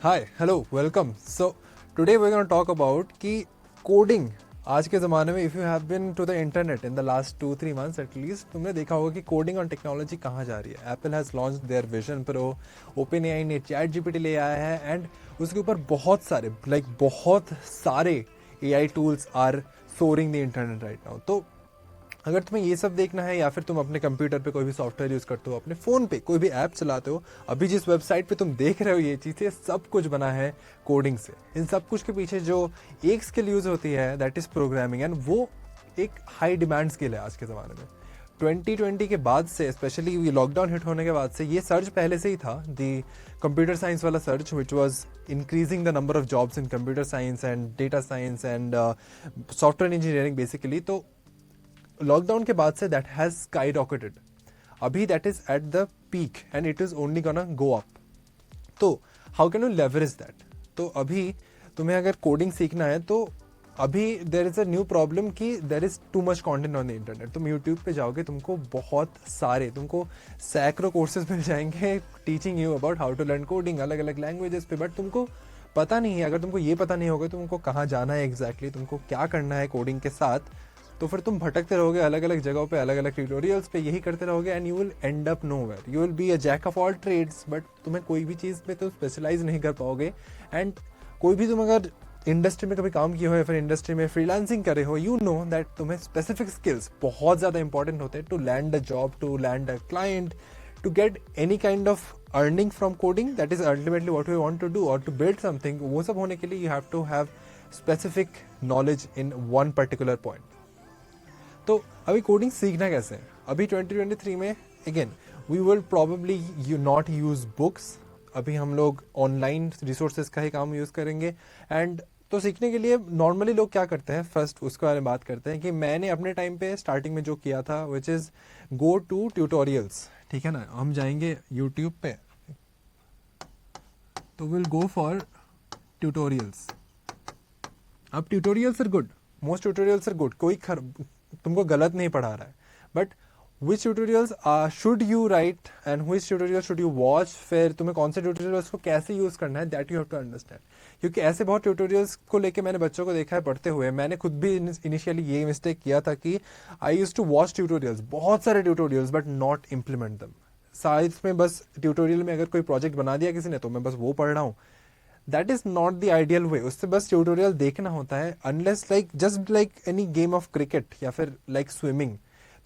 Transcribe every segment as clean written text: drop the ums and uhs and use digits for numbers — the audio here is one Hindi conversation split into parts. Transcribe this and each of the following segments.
Hi, hello, welcome. So today we're going to talk about कि coding आज के ज़माने में if you have been to the internet in the last 2-3 months at least तुमने देखा होगा कि कोडिंग और टेक्नोलॉजी कहाँ जा रही है. Apple has launched their Vision Pro, OpenAI ने ChatGPT ले आया है and उसके ऊपर बहुत सारे AI tools are soaring the internet right now. तो अगर तुम्हें ये सब देखना है या फिर तुम अपने कंप्यूटर पे कोई भी सॉफ्टवेयर यूज़ करते हो, अपने फ़ोन पे कोई भी ऐप चलाते हो, अभी जिस वेबसाइट पे तुम देख रहे हो ये चीज़ें सब कुछ बना है कोडिंग से. इन सब कुछ के पीछे जो एक स्किल यूज़ होती है दैट इज़ प्रोग्रामिंग एंड वो एक हाई डिमांड स्किल है आज के ज़माने में. 2020 के बाद से स्पेशली ये लॉकडाउन हिट होने के बाद से ये सर्च पहले से ही था, दी कंप्यूटर साइंस वाला search which was increasing the number of jobs in computer science and data science and software engineering basically. तो लॉकडाउन के बाद से दैट हैज स्काई रॉकेटेड. अभी that is at the peak and it is only gonna go up. तो how can you leverage that? तो अभी तुम्हें अगर कोडिंग सीखना है तो अभी there is a new problem कि there is too much content on the internet. तुम यूट्यूब पे जाओगे तुमको तुमको सैकड़ों कोर्सेज मिल जाएंगे teaching you about how to learn coding अलग अलग लैंग्वेजेस पे. बट तुमको पता नहीं है, अगर तुमको ये पता नहीं होगा तुमको कहाँ जाना है एग्जैक्टली, तुमको क्या करना है कोडिंग के साथ, तो फिर तुम भटकते रहोगे अलग अलग जगहों पे, अलग अलग ट्यूटोरियल्स पे, यही करते रहोगे and you will end up nowhere. You will be a jack of all trades but तुम्हें कोई भी चीज़ पे तो स्पेशलाइज नहीं कर पाओगे. एंड कोई भी तुम अगर इंडस्ट्री में कभी काम किए हो या फिर इंडस्ट्री में फ्रीलांसिंग करे हो, यू नो दैट तुम्हें स्पेसिफिक स्किल्स बहुत ज़्यादा इंपॉर्टेंट होते हैं to land a job, to land a client, to get any kind of earning from coding. That is ultimately what we want to do, or to build something. वो सब होने के लिए you have to have specific knowledge in one particular point. तो अभी कोडिंग सीखना कैसे है? अभी 2023 में again we will probably you not use books. अभी हम लोग ऑनलाइन रिसोर्सेज का ही काम यूज़ करेंगे. एंड तो सीखने के लिए नॉर्मली लोग क्या करते हैं, फर्स्ट उसके बारे में बात करते हैं कि मैंने अपने टाइम पे स्टार्टिंग में जो किया था which is go to tutorials. ठीक है ना, हम जाएंगे यूट्यूब पे तो विल गो फॉर ट्यूटोरियल्स. अब tutorials are good, most tutorials are good, तुमको गलत नहीं पढ़ा रहा है. But which tutorials should you write and which tutorial should you watch, फिर तुम्हें कौन से ट्यूटोरियल्स को कैसे यूज़ करना है, that you have to understand. क्योंकि ऐसे बहुत ट्यूटोरियल्स को लेके मैंने बच्चों को देखा है पढ़ते हुए. मैंने खुद भी इनिशियली ये मिस्टेक किया था कि आई यूज टू वॉच ट्यूटोरियल्स, बहुत सारे ट्यूटोरियल्स, बट नॉट इम्प्लीमेंट दम. साइंस में बस ट्यूटोरियल में अगर कोई प्रोजेक्ट बना दिया किसी ने तो मैं बस वो पढ़ रहा हूँ. That is not the ideal way. उससे बस ट्यूटोरियल देखना होता है. Unless like just like any game of cricket या फिर लाइक स्विमिंग.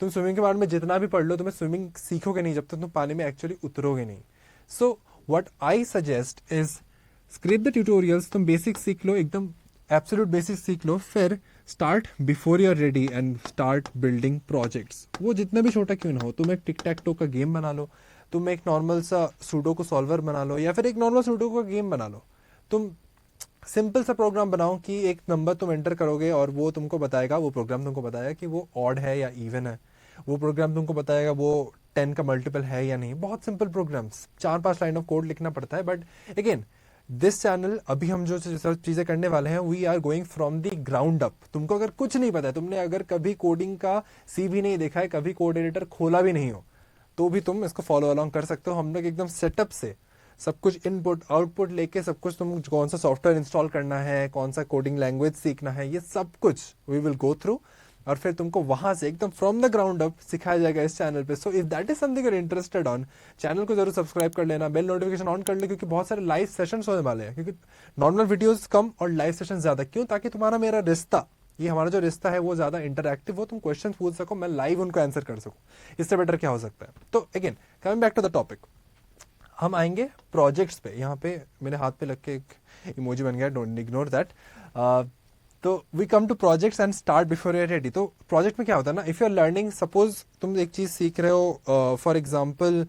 तुम स्विमिंग के बारे में जितना भी पढ़ लो तुम्हें स्विमिंग सीखोगे नहीं जब तक तुम पानी में एक्चुअली उतरोगे नहीं. So what I suggest is scrap the tutorials. तुम बेसिक सीख लो, एकदम एब्सोल्यूट बेसिक सीख लो, फिर start before you are ready and start building projects. वो जितना भी छोटा क्यों ना हो. तुम एक टिक टैक टो का गेम बना लो, तुम एक नॉर्मल सा सुडोकू सॉल्वर बना लो, या फिर एक नॉर्मल सुडोकू का गेम बना लो. तुम सिंपल सा प्रोग्राम बनाओ कि एक नंबर तुम एंटर करोगे और वो तुमको बताएगा, वो प्रोग्राम तुमको बताएगा कि वो ऑड है या इवन है. वो प्रोग्राम तुमको बताएगा वो 10 का मल्टीपल है या नहीं. बहुत simple programs, 4-5 line of code लिखना पड़ता है. बट अगेन दिस चैनल, अभी हम जो सब चीज़ें करने वाले हैं, we are going from the ground up. तुमको अगर कुछ नहीं पता है, तुमने अगर कभी कोडिंग का सी भी नहीं देखा है, कभी कोड एडिटर खोला भी नहीं हो, तो भी तुम इसको फॉलो अलॉन्ग कर सकते हो. हम लोग एकदम सेटअप से सब कुछ इनपुट आउटपुट लेके सब कुछ, तुम कौन सा सॉफ्टवेयर इंस्टॉल करना है, कौन सा कोडिंग लैंग्वेज सीखना है, ये सब कुछ वी विल गो थ्रू. और फिर तुमको वहां से एकदम फ्रॉम द ग्राउंड अप सिखाया जाएगा इस चैनल पे. So if that is something you are interested on, channel को जरूर सब्सक्राइब कर लेना, बेल नोटिफिकेशन ऑन कर ले, क्योंकि बहुत सारे लाइव सेशंस होने वाले हैं. क्योंकि नॉर्मल वीडियोस कम और लाइव सेशन ज्यादा. क्यों? ताकि तुम्हारा मेरा रिश्ता, ये हमारा जो रिश्ता है वो ज्यादा इंटरैक्टिव हो. तुम क्वेश्चन पूछ सको, मैं लाइव उनको आंसर कर सकूं. इससे बेटर क्या हो सकता है? तो again coming back to the topic, हम आएंगे प्रोजेक्ट्स पे. यहाँ पे मेरे हाथ पे लग के एक इमोजी बन गया, डोंट इग्नोर दैट. तो we come to projects and start before you're ready. तो प्रोजेक्ट में क्या होता है ना, if you are learning, suppose तुम एक चीज़ सीख रहे हो, फॉर एग्जाम्पल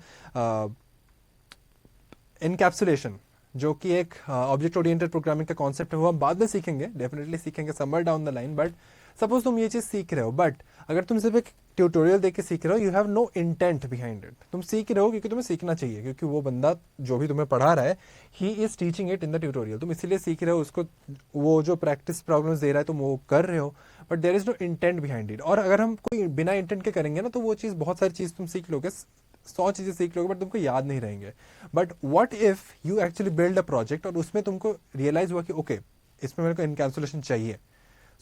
इनकैप्सुलेशन, जो कि एक ऑब्जेक्ट ओरिएंटेड प्रोग्रामिंग का कॉन्सेप्ट है. वो हम बाद में सीखेंगे, डेफिनेटली सीखेंगे somewhere down the line. But suppose तुम ये चीज़ सीख रहे हो, बट अगर तुम सिर्फ एक ट्यूटोरियल देख के सीख रहे हो, you have no intent behind it. तुम सीख रहे हो क्योंकि तुम्हें सीखना चाहिए, क्योंकि वो बंदा जो भी तुम्हें पढ़ा रहा है, he is teaching it in the tutorial. तुम इसीलिए सीख रहे हो उसको, वो जो प्रैक्टिस प्रॉब्लम्स दे रहा है तुम वो कर रहे हो, but there is no intent behind it. और अगर हम कोई बिना इंटेंट के करेंगे ना, तो वो चीज़, बहुत सारी चीज़ तुम सीख लोगे 100 चीज़ें सीख लोगे बट तुमको याद नहीं रहेंगे. But what if you actually build a project और उसमें तुमको रियलाइज हुआ कि ओके इसमें मेरे को इनकैप्सुलेशन चाहिए.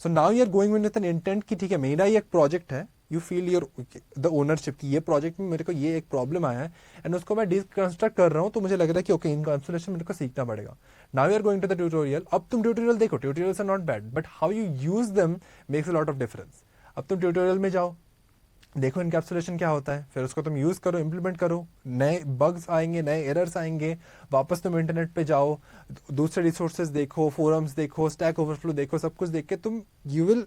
So now you are going with an intent कि ठीक है मेरा ये एक प्रोजेक्ट है. You feel your the ownership कि ये प्रोजेक्ट में मेरे को ये एक प्रॉब्लम आया है एंड उसको मैं डिसकंस्ट्रक्ट कर रहा हूँ. तो मुझे लग रहा है कि ओके इनकैप्सुलेशन मेरे को सीखना पड़ेगा. Now you are going to the tutorial. अब तुम ट्यूटोरियल देखो, tutorials are not bad but how you use them makes a lot of difference. अब तुम ट्यूटोरियल में जाओ, देखो इनकैप्सुलेशन क्या होता है, फिर उसको तुम यूज करो, इंप्लीमेंट करो. नए बग्स आएंगे, नए एरर्स आएंगे, वापस तुम इंटरनेट पे जाओ, दूसरे रिसोर्सेज देखो, फोरम्स देखो, स्टैक ओवरफ्लो देखो, सब कुछ देख के तुम you will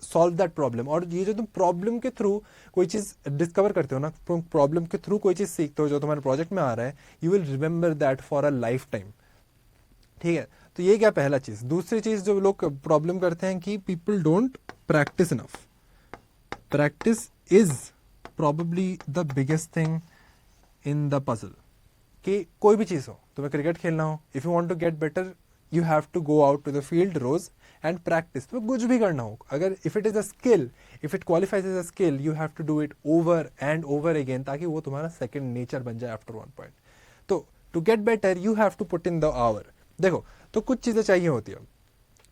solve that problem. और ये जो तुम प्रॉब्लम के थ्रू कोई चीज डिस्कवर करते हो ना, तुम प्रॉब्लम के थ्रू कोई चीज सीखते हो जो तुम्हारे प्रोजेक्ट में आ रहा है, you will remember that for a life time. ठीक है, तो ये क्या पहला चीज. दूसरी चीज जो लोग प्रॉब्लम करते हैं कि people don't practice enough. Practice is probably the biggest thing in the puzzle. कि कोई भी चीज हो, तुम्हें क्रिकेट खेलना हो, if you want to get better you have to go out to the field रोज एंड प्रैक्टिस. तो कुछ भी करना हो, अगर if it is a skill, if it qualifies as a skill, you have to do it over and over again ताकि वो तुम्हारा सेकंड नेचर बन जाए आफ्टर वन पॉइंट. तो to get better you have to put in the hour. देखो, तो कुछ चीजें चाहिए होती है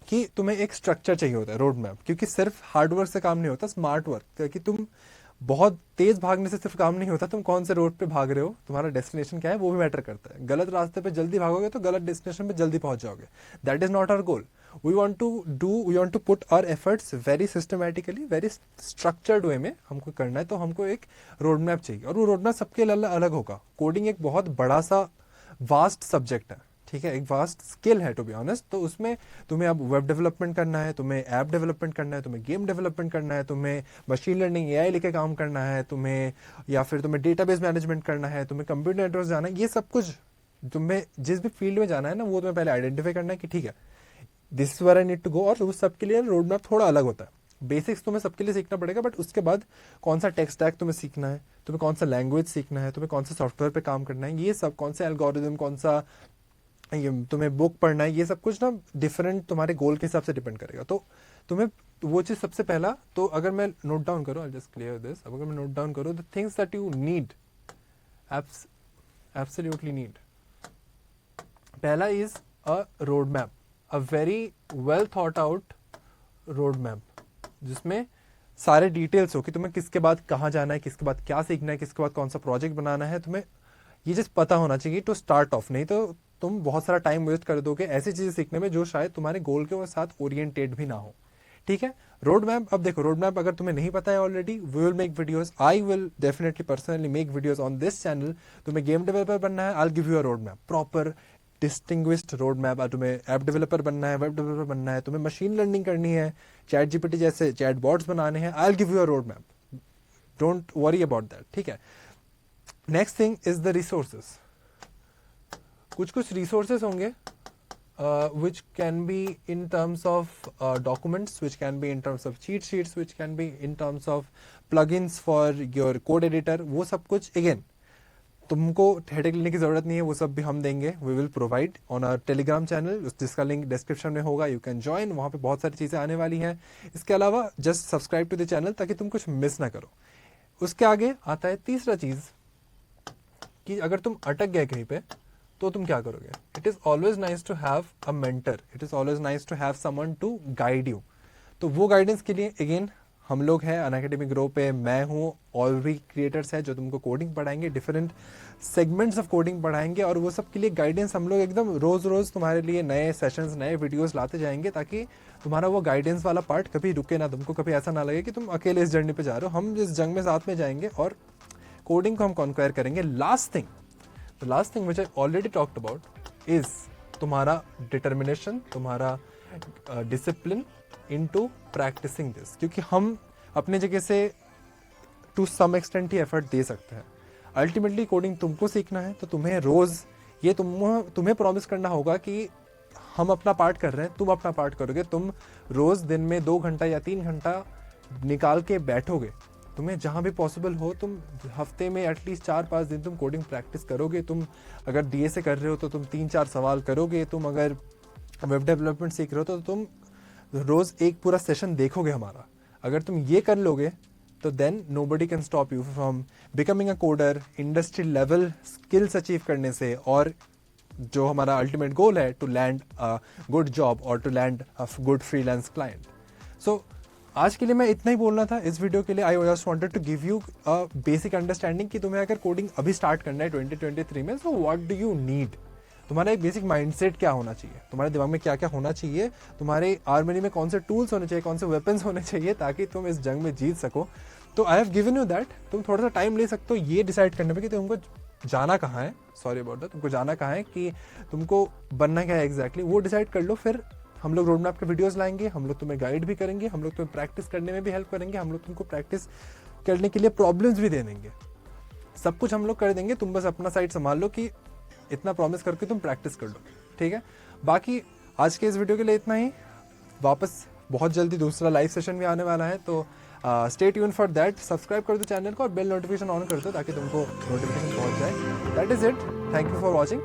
कि तुम्हें एक स्ट्रक्चर चाहिए होता है, रोड मैप. क्योंकि सिर्फ हार्ड वर्क से काम नहीं होता, स्मार्ट वर्क. कि तुम बहुत तेज भागने से सिर्फ काम नहीं होता, तुम कौन से रोड पे भाग रहे हो, तुम्हारा डेस्टिनेशन क्या है वो भी मैटर करता है. गलत रास्ते पे जल्दी भागोगे तो गलत डेस्टिनेशन पे जल्दी पहुंच जाओगे. That is not our goal. We want to put our efforts very systematically, very structured way में हमको करना है. तो हमको एक रोड मैप चाहिए और वो रोड मैप सबके लिए अलग होगा. कोडिंग एक बहुत बड़ा सा वास्ट सब्जेक्ट है, ठीक है, एक वास्ट स्किल है टू बी ऑनेस्ट. तो उसमें तुम्हें अब वेब डेवलपमेंट करना है, तुम्हें ऐप डेवलपमेंट करना है, तुम्हें गेम डेवलपमेंट करना है, तुम्हें मशीन लर्निंग एआई लेके काम करना है, तुम्हें या फिर तुम्हें डेटाबेस मैनेजमेंट करना है, तुम्हें कंप्यूटर नेटवर्क जाना है. ये सब कुछ तुम्हें जिस भी फील्ड में जाना है ना, वो तुम्हें पहले आइडेंटिफाई करना है कि ठीक है this is where I need to go. और उस सबके लिए रोड मैप थोड़ा अलग होता है. बेसिक्स तुम्हें सबके लिए सीखना पड़ेगा बट उसके बाद कौन सा टेक स्टैक तुम्हें सीखना है, तुम्हें कौन सा लैंग्वेज सीखना है, तुम्हें कौन सा सॉफ्टवेयर पे काम करना है, ये सब कौन सा एल्गोरिथम, कौन सा ये तुम्हें बुक पढ़ना है, ये सब कुछ ना डिफरेंट तुम्हारे गोल के हिसाब से डिपेंड करेगा. तो तुम्हें वो चीज सबसे पहला, तो अगर मैं नोट डाउन करूँ, आई जस्ट क्लियर दिस. अगर मैं नोट डाउन करूँ the things that you need, absolutely need. पहला is a road map, a very well thought out road map जिसमें सारे डिटेल्स हो कि तुम्हें किसके बाद कहाँ जाना है, किसके बाद क्या सीखना है, किसके बाद कौन सा प्रोजेक्ट बनाना है. तुम्हें ये चीज पता होना चाहिए टू स्टार्ट ऑफ. नहीं तो तुम बहुत सारा टाइम वेस्ट कर दोगे ऐसी चीजें सीखने में जो शायद तुम्हारे गोल के साथ ओरिएंटेड भी ना हो. ठीक है, रोड मैप. अब देखो, रोड मैप अगर तुम्हें नहीं पता है already, we will make videos. I will definitely personally make videos on this channel. तुम्हें गेम डेवलपर बनना है, I will give you a road map, proper distinguished road map. तुम्हें ऐप डेवलपर बनना है, वेब डेवलपर बनना है, तुम्हें मशीन लर्निंग करनी है, चैट जीपीटी जैसे चैट बॉट्स बनाने हैं, आई will give you a road map. Don't worry about that. ठीक है, next thing is the resources. कुछ रिसोर्सेज होंगे which can be in terms of documents, which can be in terms of cheat sheets, which can be in terms of plugins for your code editor. वो सब कुछ again तुमको हेडेक लेने की जरूरत नहीं है, वो सब भी हम देंगे. We will provide on our Telegram channel, जिसका लिंक डिस्क्रिप्शन में होगा. यू कैन ज्वाइन, वहाँ पे बहुत सारी चीज़ें आने वाली हैं. इसके अलावा just subscribe to the channel ताकि तुम कुछ मिस ना करो. उसके आगे आता है तीसरा चीज़ कि अगर तुम अटक गए कहीं पे तो तुम क्या करोगे. It is always nice to have a mentor, it is always nice to have someone to guide you. तो वो गाइडेंस के लिए अगेन हम लोग हैं अनअकैडमी ग्रो पे. मैं हूँ, और भी क्रिएटर्स हैं जो तुमको कोडिंग पढ़ाएंगे, डिफरेंट सेगमेंट्स ऑफ कोडिंग पढ़ाएंगे. और वो सब के लिए गाइडेंस हम लोग एकदम रोज रोज तुम्हारे लिए नए सेशंस, नए वीडियोस लाते जाएंगे ताकि तुम्हारा वो गाइडेंस वाला पार्ट कभी रुके ना. तुमको कभी ऐसा ना लगे कि तुम अकेले इस जर्नी पे जा रहे हो. हम इस जंग में साथ में जाएंगे और कोडिंग को हम कॉन्क्वायर करेंगे. The last thing which I already talked about is तुम्हारा determination, तुम्हारा discipline into practicing this. क्योंकि हम अपने जगह से to some extent he effort दे सकते हैं. Ultimately कोडिंग तुमको सीखना है तो तुम्हें रोज ये तुम्हें प्रॉमिस करना होगा कि हम अपना पार्ट कर रहे हैं, तुम अपना पार्ट करोगे. तुम रोज दिन में 2 घंटा या 3 घंटा निकाल के बैठोगे. तुम्हें जहाँ भी पॉसिबल हो तुम हफ्ते में एटलीस्ट 4-5 दिन तुम कोडिंग प्रैक्टिस करोगे. तुम अगर डीएसए कर रहे हो तो तुम 3-4 सवाल करोगे. तुम अगर वेब डेवलपमेंट सीख रहे हो तो तुम रोज एक पूरा सेशन देखोगे हमारा. अगर तुम ये कर लोगे तो then nobody can stop you from becoming a coder, industry level skills achieve करने से, और जो हमारा अल्टीमेट गोल है to land a good job और to land a good freelance client. So आज के लिए मैं इतना ही बोलना था इस वीडियो के लिए. I just wanted to give you a basic understanding कि तुम्हें अगर कोडिंग अभी स्टार्ट करना है 2023 में, so what do you need. तुम्हारा एक बेसिक माइंडसेट क्या होना चाहिए, तुम्हारे दिमाग में क्या क्या होना चाहिए, तुम्हारे आर्मरी में कौन से टूल्स होने चाहिए, कौन से वेपन्स होने चाहिए ताकि तुम इस जंग में जीत सको. तो I have given you that. तुम थोड़ा सा टाइम ले सकते हो ये डिसाइड करने में कि तुमको जाना कहाँ है, सॉरी अबाउट दैट, तुमको जाना कहाँ है, कि तुमको बनना क्या है एग्जैक्टली, वो डिसाइड कर लो. फिर हम लोग रोड मैप के वीडियोस लाएंगे, हम लोग तुम्हें गाइड भी करेंगे, हम लोग तुम्हें प्रैक्टिस करने में भी हेल्प करेंगे, हम लोग तुमको प्रैक्टिस करने के लिए प्रॉब्लम्स भी दे देंगे. सब कुछ हम लोग कर देंगे, तुम बस अपना साइड संभाल लो कि इतना प्रॉमिस करके तुम प्रैक्टिस कर लो. ठीक है, बाकी आज के इस वीडियो के लिए इतना ही. वापस बहुत जल्दी दूसरा लाइव सेशन भी आने वाला है, तो stay tune for that. Subscribe कर दो चैनल को और बेल नोटिफिकेशन ऑन कर दो ताकि तुमको नोटिफिकेशन पहुंच जाए. That is it. Thank you for watching.